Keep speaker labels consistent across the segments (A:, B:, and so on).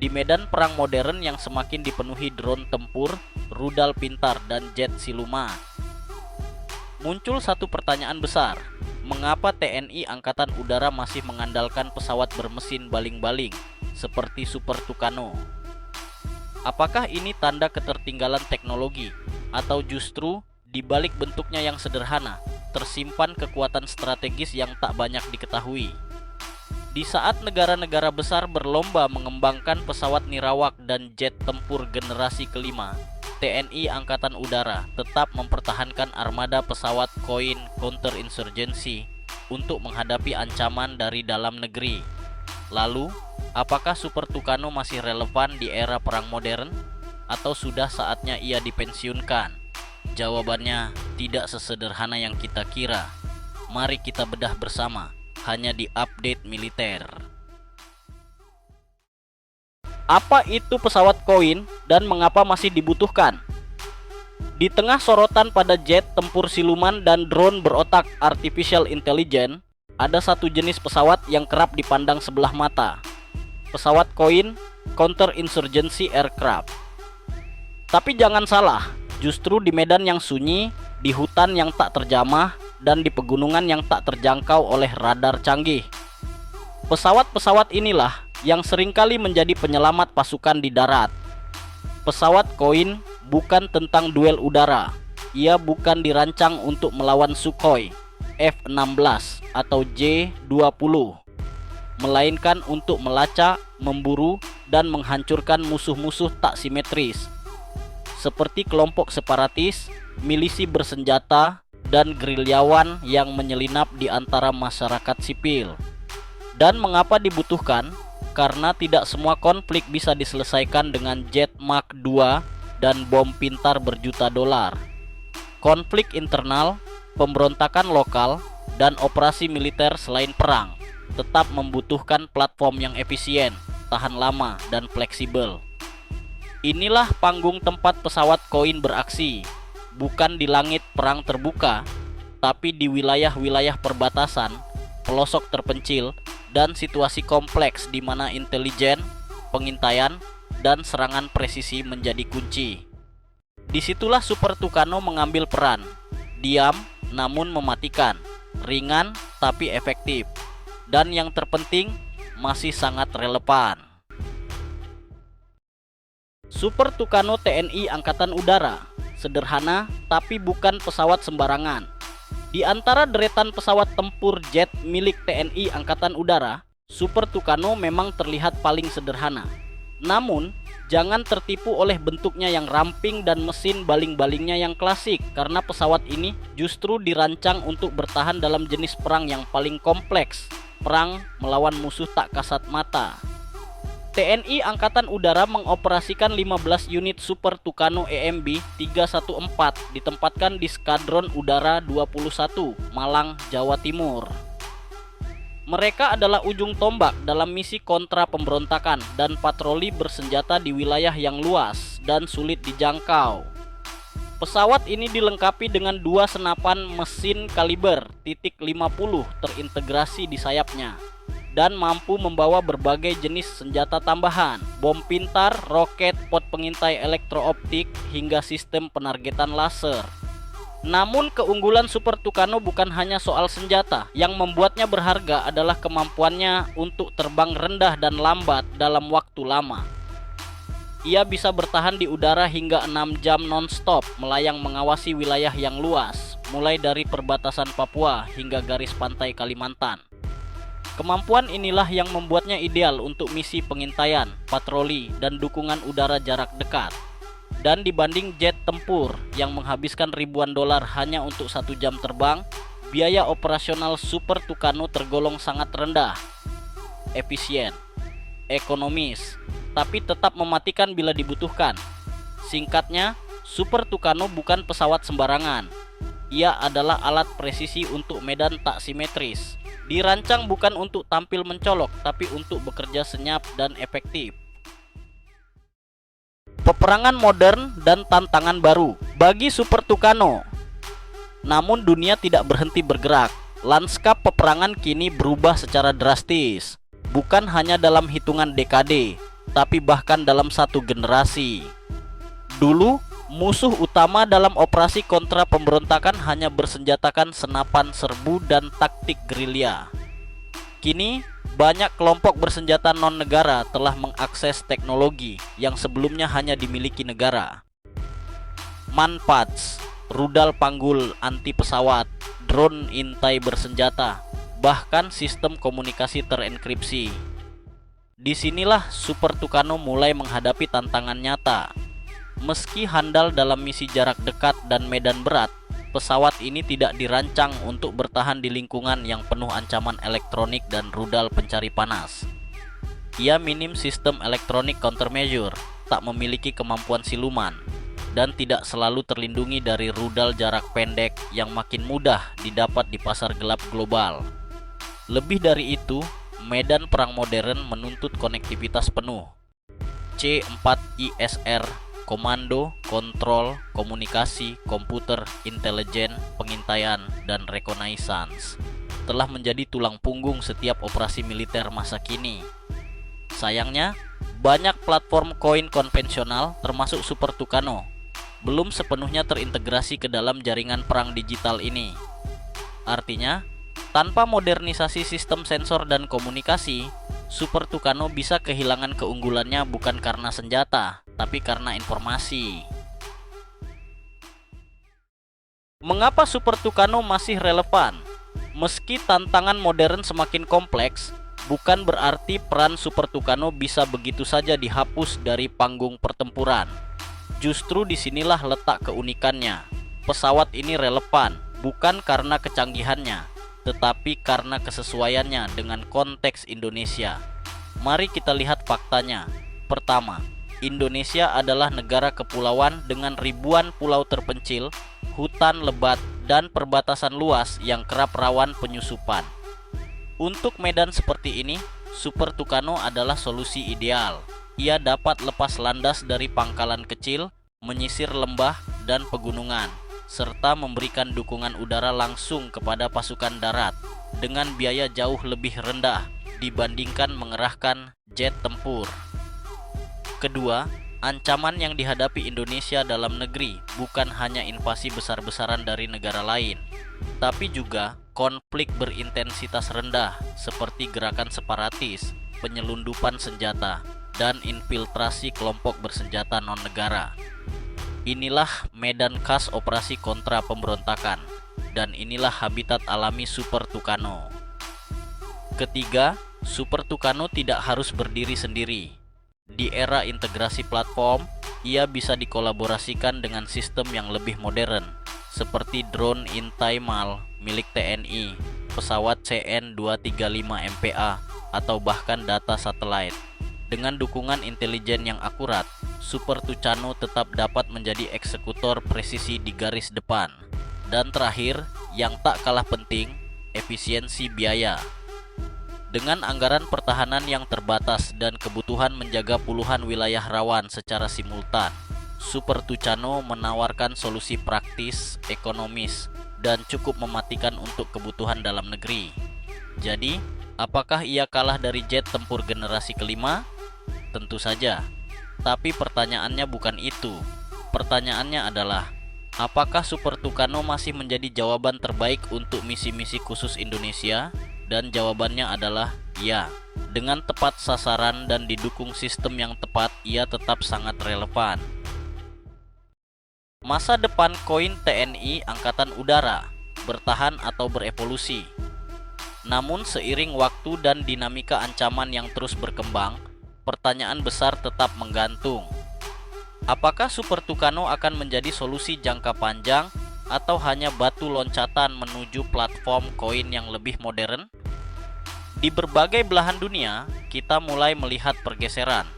A: Di medan perang modern yang semakin dipenuhi drone tempur, rudal pintar, dan jet siluman, muncul satu pertanyaan besar. Mengapa TNI Angkatan Udara masih mengandalkan pesawat bermesin baling-baling seperti Super Tucano? Apakah ini tanda ketertinggalan teknologi, atau justru di balik bentuknya yang sederhana tersimpan kekuatan strategis yang tak banyak diketahui? Di saat negara-negara besar berlomba mengembangkan pesawat nirawak dan jet tempur generasi kelima, TNI Angkatan Udara tetap mempertahankan armada pesawat koin counterinsurgency untuk menghadapi ancaman dari dalam negeri. Lalu, apakah Super Tucano masih relevan di era perang modern, atau sudah saatnya ia dipensiunkan? Jawabannya tidak sesederhana yang kita kira. Mari kita bedah bersama, hanya di Update Militer. Apa itu pesawat koin dan mengapa masih dibutuhkan? Di tengah sorotan pada jet tempur siluman dan drone berotak artificial intelligence, ada satu jenis pesawat yang kerap dipandang sebelah mata. Pesawat koin counterinsurgency aircraft. Tapi jangan salah, justru di medan yang sunyi, di hutan yang tak terjamah, dan di pegunungan yang tak terjangkau oleh radar canggih, pesawat-pesawat inilah yang seringkali menjadi penyelamat pasukan di darat. Pesawat koin bukan tentang duel udara. Ia bukan dirancang untuk melawan Sukhoi, F-16 atau J-20, melainkan untuk melacak, memburu, dan menghancurkan musuh-musuh tak simetris seperti kelompok separatis, milisi bersenjata, dan gerilyawan yang menyelinap di antara masyarakat sipil. Dan mengapa dibutuhkan? Karena tidak semua konflik bisa diselesaikan dengan jet Mach 2 dan bom pintar berjuta dolar. Konflik internal, pemberontakan lokal, dan operasi militer selain perang tetap membutuhkan platform yang efisien, tahan lama, dan fleksibel. Inilah panggung tempat pesawat koin beraksi, bukan di langit perang terbuka, tapi di wilayah-wilayah perbatasan, pelosok terpencil, dan situasi kompleks di mana intelijen, pengintaian, dan serangan presisi menjadi kunci. Disitulah Super Tucano mengambil peran, diam namun mematikan, ringan tapi efektif, dan yang terpenting masih sangat relevan. Super Tucano TNI Angkatan Udara, sederhana tapi bukan pesawat sembarangan. Di antara deretan pesawat tempur jet milik TNI Angkatan Udara, Super Tucano memang terlihat paling sederhana. Namun, jangan tertipu oleh bentuknya yang ramping dan mesin baling-balingnya yang klasik, karena pesawat ini justru dirancang untuk bertahan dalam jenis perang yang paling kompleks, perang melawan musuh tak kasat mata. TNI Angkatan Udara mengoperasikan 15 unit Super Tucano EMB 314 ditempatkan di Skadron Udara 21, Malang, Jawa Timur. Mereka adalah ujung tombak dalam misi kontra pemberontakan dan patroli bersenjata di wilayah yang luas dan sulit dijangkau. Pesawat ini dilengkapi dengan dua senapan mesin kaliber .50 terintegrasi di sayapnya, dan mampu membawa berbagai jenis senjata tambahan, bom pintar, roket, pot pengintai elektrooptik, hingga sistem penargetan laser. Namun keunggulan Super Tucano bukan hanya soal senjata. Yang membuatnya berharga adalah kemampuannya untuk terbang rendah dan lambat dalam waktu lama. Ia bisa bertahan di udara hingga 6 jam non-stop, melayang mengawasi wilayah yang luas, mulai dari perbatasan Papua hingga garis pantai Kalimantan. Kemampuan inilah yang membuatnya ideal untuk misi pengintaian, patroli, dan dukungan udara jarak dekat. Dan dibanding jet tempur yang menghabiskan ribuan dolar hanya untuk 1 jam terbang, biaya operasional Super Tucano tergolong sangat rendah, efisien, ekonomis, tapi tetap mematikan bila dibutuhkan. Singkatnya, Super Tucano bukan pesawat sembarangan. Ia adalah alat presisi untuk medan tak simetris. Dirancang bukan untuk tampil mencolok, tapi untuk bekerja senyap dan efektif. Peperangan modern dan tantangan baru bagi Super Tucano. Namun dunia tidak berhenti bergerak. Lanskap peperangan kini berubah secara drastis. Bukan hanya dalam hitungan dekade, tapi bahkan dalam satu generasi. Dulu, musuh utama dalam operasi kontra pemberontakan hanya bersenjatakan senapan serbu dan taktik gerilya. Kini, banyak kelompok bersenjata non-negara telah mengakses teknologi yang sebelumnya hanya dimiliki negara. Manpads, rudal panggul anti pesawat, drone intai bersenjata, bahkan sistem komunikasi terenkripsi. Disinilah Super Tucano mulai menghadapi tantangan nyata. Meski handal dalam misi jarak dekat dan medan berat, pesawat ini tidak dirancang untuk bertahan di lingkungan yang penuh ancaman elektronik dan rudal pencari panas. Ia minim sistem elektronik countermeasure, tak memiliki kemampuan siluman, dan tidak selalu terlindungi dari rudal jarak pendek yang makin mudah didapat di pasar gelap global. Lebih dari itu, medan perang modern menuntut konektivitas penuh. C4ISR, komando, kontrol, komunikasi, komputer, intelijen, pengintaian, dan reconnaissance telah menjadi tulang punggung setiap operasi militer masa kini. Sayangnya, banyak platform koin konvensional termasuk Super Tucano belum sepenuhnya terintegrasi ke dalam jaringan perang digital ini. Artinya, tanpa modernisasi sistem sensor dan komunikasi, Super Tucano bisa kehilangan keunggulannya bukan karena senjata, tapi karena informasi. Mengapa Super Tucano masih relevan? Meski tantangan modern semakin kompleks, bukan berarti peran Super Tucano bisa begitu saja dihapus dari panggung pertempuran. Justru disinilah letak keunikannya. Pesawat ini relevan bukan karena kecanggihannya, tetapi karena kesesuaiannya dengan konteks Indonesia. Mari kita lihat faktanya. Pertama, Indonesia adalah negara kepulauan dengan ribuan pulau terpencil, hutan lebat, dan perbatasan luas yang kerap rawan penyusupan. Untuk medan seperti ini, Super Tucano adalah solusi ideal. Ia dapat lepas landas dari pangkalan kecil, menyisir lembah dan pegunungan, serta memberikan dukungan udara langsung kepada pasukan darat dengan biaya jauh lebih rendah dibandingkan mengerahkan jet tempur. Kedua, ancaman yang dihadapi Indonesia dalam negeri bukan hanya invasi besar-besaran dari negara lain, tapi juga konflik berintensitas rendah seperti gerakan separatis, penyelundupan senjata, dan infiltrasi kelompok bersenjata non-negara. Inilah medan khas operasi kontra pemberontakan, dan inilah habitat alami Super Tucano. Ketiga, Super Tucano tidak harus berdiri sendiri. Di era integrasi platform, ia bisa dikolaborasikan dengan sistem yang lebih modern, seperti drone intai MAL milik TNI, pesawat CN-235 MPA, atau bahkan data satelit. Dengan dukungan intelijen yang akurat, Super Tucano tetap dapat menjadi eksekutor presisi di garis depan. Dan terakhir, yang tak kalah penting, efisiensi biaya. Dengan anggaran pertahanan yang terbatas dan kebutuhan menjaga puluhan wilayah rawan secara simultan, Super Tucano menawarkan solusi praktis, ekonomis, dan cukup mematikan untuk kebutuhan dalam negeri. Jadi, apakah ia kalah dari jet tempur generasi kelima? Tentu saja. Tapi pertanyaannya bukan itu. Pertanyaannya adalah, apakah Super Tucano masih menjadi jawaban terbaik untuk misi-misi khusus Indonesia? Dan jawabannya adalah ya. Dengan tepat sasaran dan didukung sistem yang tepat, ia tetap sangat relevan. Masa depan koin TNI Angkatan Udara, bertahan atau berevolusi. Namun seiring waktu dan dinamika ancaman yang terus berkembang, pertanyaan besar tetap menggantung. Apakah Super Tucano akan menjadi solusi jangka panjang atau hanya batu loncatan menuju platform koin yang lebih modern? Di berbagai belahan dunia, kita mulai melihat pergeseran.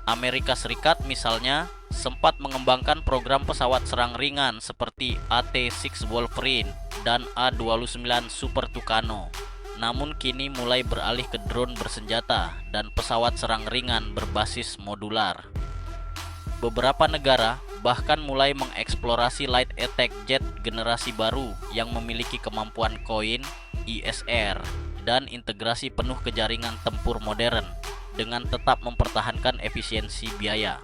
A: Amerika Serikat misalnya sempat mengembangkan program pesawat serang ringan seperti AT-6 Wolverine dan A-29 Super Tucano. Namun kini mulai beralih ke drone bersenjata dan pesawat serang ringan berbasis modular. Beberapa negara bahkan mulai mengeksplorasi light attack jet generasi baru yang memiliki kemampuan koin, ISR, dan integrasi penuh ke jaringan tempur modern. dengan tetap mempertahankan efisiensi biaya.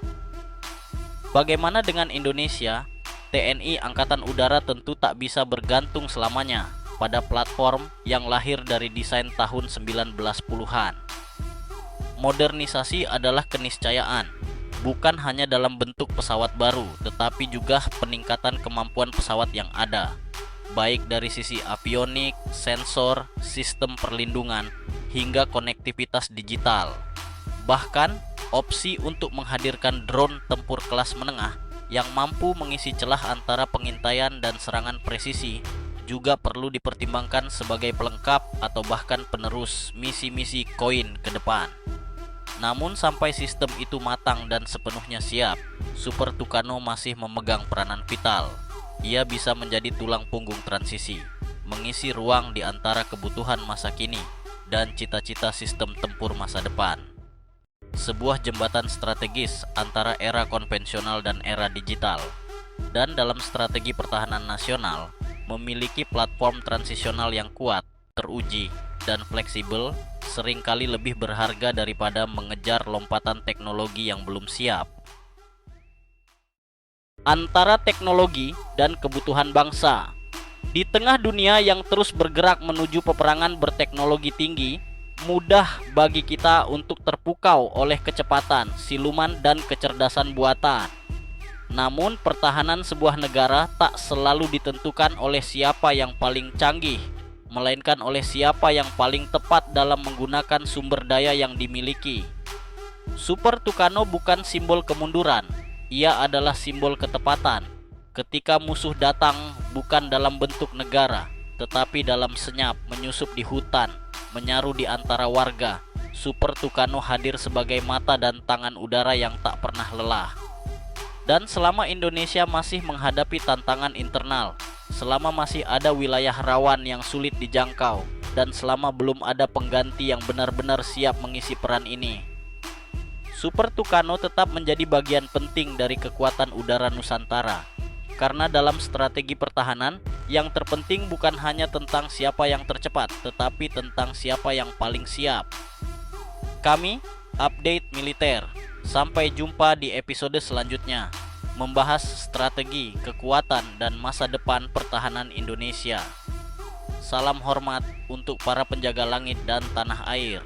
A: Bagaimana dengan Indonesia? TNI Angkatan Udara tentu tak bisa bergantung selamanya pada platform yang lahir dari desain tahun 1910-an. Modernisasi adalah keniscayaan, bukan hanya dalam bentuk pesawat baru, tetapi juga peningkatan kemampuan pesawat yang ada, baik dari sisi avionik, sensor, sistem perlindungan, hingga konektivitas digital. Bahkan, opsi untuk menghadirkan drone tempur kelas menengah yang mampu mengisi celah antara pengintaian dan serangan presisi juga perlu dipertimbangkan sebagai pelengkap atau bahkan penerus misi-misi koin ke depan. Namun sampai sistem itu matang dan sepenuhnya siap, Super Tucano masih memegang peranan vital. Ia bisa menjadi tulang punggung transisi, mengisi ruang di antara kebutuhan masa kini dan cita-cita sistem tempur masa depan. Sebuah jembatan strategis antara era konvensional dan era digital, dan dalam strategi pertahanan nasional memiliki platform transisional yang kuat, teruji, dan fleksibel seringkali lebih berharga daripada mengejar lompatan teknologi yang belum siap. Antara teknologi dan kebutuhan bangsa. Di tengah dunia yang terus bergerak menuju peperangan berteknologi tinggi, mudah bagi kita untuk terpukau oleh kecepatan, siluman, dan kecerdasan buatan. Namun, pertahanan sebuah negara tak selalu ditentukan oleh siapa yang paling canggih, melainkan oleh siapa yang paling tepat dalam menggunakan sumber daya yang dimiliki. Super Tucano bukan simbol kemunduran, ia adalah simbol ketepatan. Ketika musuh datang bukan dalam bentuk negara, tetapi dalam senyap menyusup di hutan, menyaru di antara warga, Super Tucano hadir sebagai mata dan tangan udara yang tak pernah lelah. Dan selama Indonesia masih menghadapi tantangan internal, selama masih ada wilayah rawan yang sulit dijangkau, dan selama belum ada pengganti yang benar-benar siap mengisi peran ini, Super Tucano tetap menjadi bagian penting dari kekuatan udara Nusantara. Karena dalam strategi pertahanan, yang terpenting bukan hanya tentang siapa yang tercepat, tetapi tentang siapa yang paling siap. Kami, Update Militer. Sampai jumpa di episode selanjutnya, membahas strategi, kekuatan, dan masa depan pertahanan Indonesia. Salam hormat untuk para penjaga langit dan tanah air.